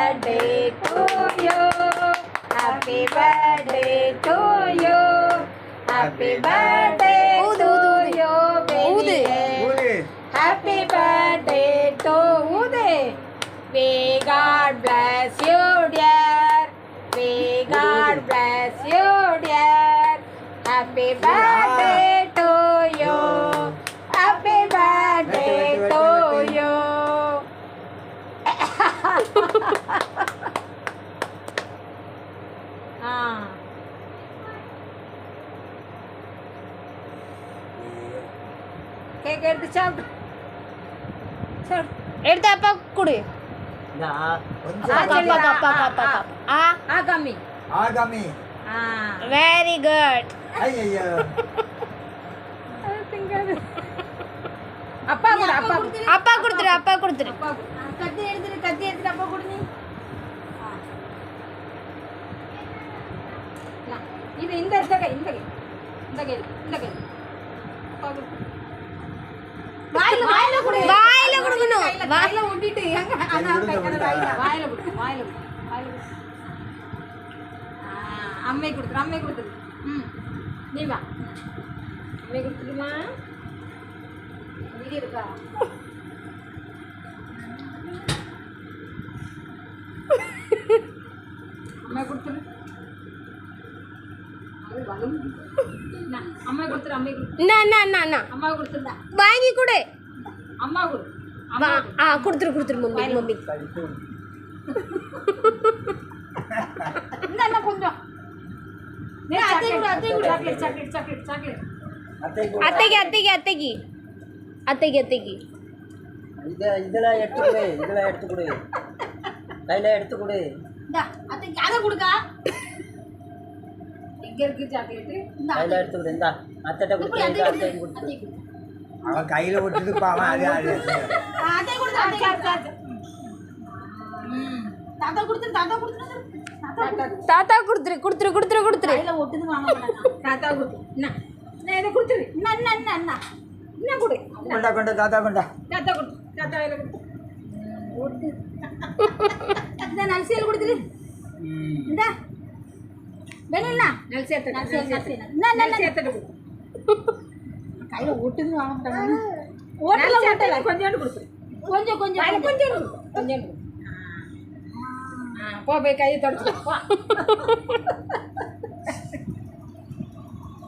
birthday to you. Happy birthday to you. Happy birthday to you, baby. Happy birthday to Ude. May God bless you, dear. May God bless you, dear. Happy birthday to you. Happy birthday to you. Cake எடுத்து சாப்பிடு. எடுத்து அப்பா கொடு. ஆகாமி. Very good. அப்பா கொடுத்துரு. கத்தி எடுத்துட்டு அப்பா கொடு. நீ இது இந்த கை வாயில கொடுக்கணும். வாயில ஒட்டிட்டு வாயில கொடு. அம்மை கொடுத்துரு. நீ வா. அம்மை கொடுத்துருமா. வீடியோ இருக்கா? அம்மா கொடுத்துரு. அம்மா கொடுத்துரு. அம்மா கொடுத்துருந்தா வாங்கி கொடு. அம்மா கொடு. கொடுத்துரு மம்மி. இந்த கொஞ்சம் சாக்லேட். அத்தைக்கு இதெல்லாம் எடுத்து கொடு. கையில எடுத்து கொடு. அத்தைக்கு அதை கொடுக்கா. எங்க இருக்கு சாக்லேட்? கையில எடுத்து கொடு. இந்த அத்தைட்ட கொடுத்து. அவன் கையில விட்டுட்டு பாவம். தாத்தா கொடுத்துரு. கையில ஒட்டுது வாங்க மாட்டாங்க. தாத்தா கொடுத்து. நான் இதை கொடுத்துரு. என்ன கொடு. கொண்டா தாத்தா கொண்டா. தாத்தா கொடுத்து. தாத்தா கையில கொடுத்து. ஒட்டு. இந்த நல்சியல் கொடுத்துரு. இந்த வேணும்னா நல் சேர்த்து கையில ஒட்டுது வாங்க மாட்டாங்க. ஓட்டல கொஞ்சோண்டு கொடுத்துரு. கொஞ்சம் போ போய் கையை தொடச்சு.